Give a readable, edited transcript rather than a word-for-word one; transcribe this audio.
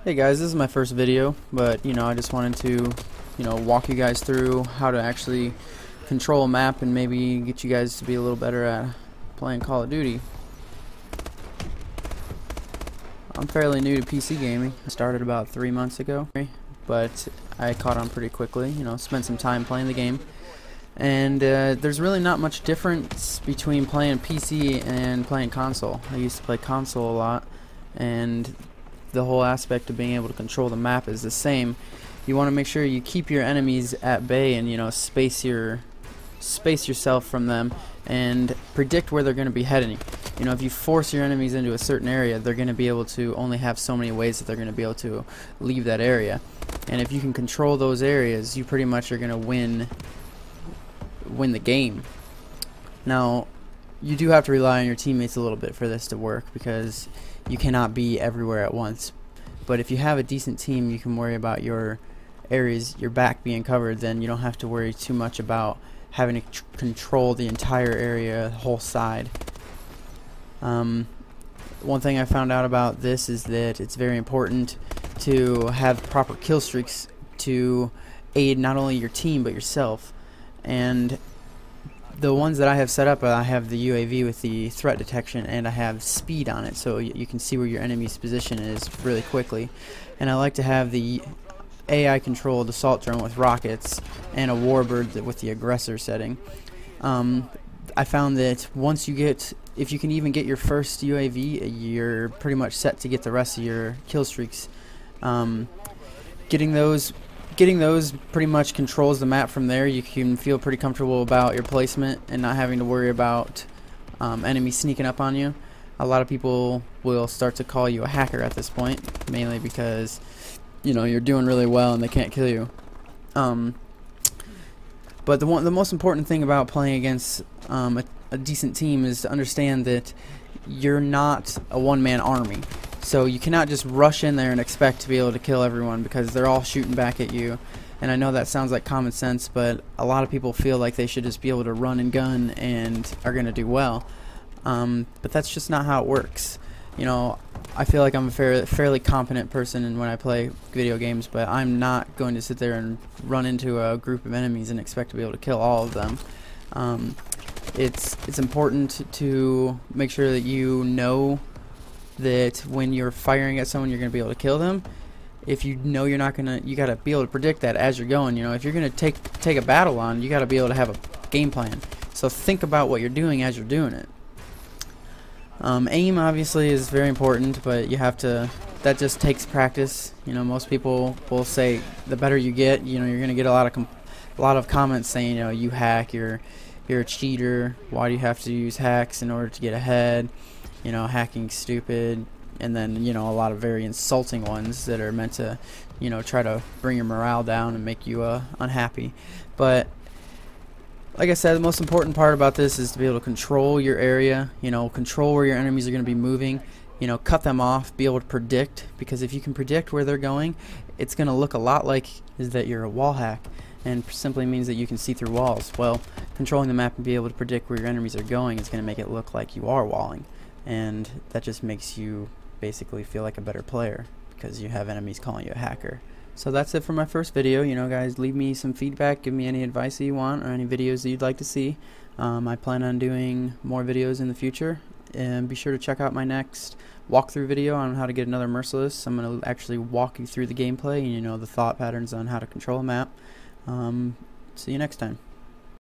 Hey guys, this is my first video, but I just wanted to walk you guys through how to actually control a map and maybe get you guys to be a little better at playing Call of Duty. I'm fairly new to PC gaming. I started about 3 months ago, but I caught on pretty quickly. Spent some time playing the game, and there's really not much difference between playing PC and playing console. I used to play console a lot, and the whole aspect of being able to control the map is the same. You want to make sure you keep your enemies at bay and space yourself from them and predict where they're going to be heading. If you force your enemies into a certain area, they're going to be able to only have so many ways that they're going to be able to leave that area. And if you can control those areas, you pretty much are going to win the game. Now, you do have to rely on your teammates a little bit for this to work, because you cannot be everywhere at once. But if you have a decent team, you can worry about your areas, your back being covered. Then you don't have to worry too much about having to control the entire area, the whole side. One thing I found out about this is that it's very important to have proper kill streaks to aid not only your team but yourself. And the ones that I have set up, I have the UAV with the threat detection, and I have speed on it, so you can see where your enemy's position is really quickly. And I like to have the AI controlled assault drone with rockets and a warbird with the aggressor setting. I found that if you can even get your first UAV, you're pretty much set to get the rest of your kill streaks. Getting those pretty much controls the map from there. You can feel pretty comfortable about your placement and not having to worry about enemies sneaking up on you. A lot of people will start to call you a hacker at this point, mainly because you're doing really well and they can't kill you. But the most important thing about playing against a decent team is to understand that you're not a one-man army. So you cannot just rush in there and expect to be able to kill everyone, because they're all shooting back at you. And I know that sounds like common sense, but a lot of people feel like they should just be able to run and gun and are going to do well. But that's just not how it works. I feel like I'm a fairly competent person when I play video games, but I'm not going to sit there and run into a group of enemies and expect to be able to kill all of them. It's important to make sure that you know that when you're firing at someone, you're going to be able to kill them. If you know you're not gonna, you got to be able to predict that as you're going. If you're going to take a battle on, you got to be able to have a game plan. So think about what you're doing as you're doing it. Aim obviously is very important, but that just takes practice. Most people will say the better you get, you're going to get a lot of comments saying, you hack, you're a cheater, why do you have to use hacks in order to get ahead, hacking's stupid, and then a lot of very insulting ones that are meant to try to bring your morale down and make you unhappy. But like I said, the most important part about this is to be able to control your area, control where your enemies are going to be moving, cut them off, be able to predict, because if you can predict where they're going, it's going to look a lot like that you're a wall hack, and simply means that you can see through walls. Well, controlling the map and be able to predict where your enemies are going is going to make it look like you are walling, and that just makes you basically feel like a better player, because you have enemies calling you a hacker. So that's it for my first video. Guys, leave me some feedback, give me any advice that you want, or any videos that you'd like to see. I plan on doing more videos in the future, and be sure to check out my next walkthrough video on how to get another Merciless. I'm going to actually walk you through the gameplay and the thought patterns on how to control a map. See you next time.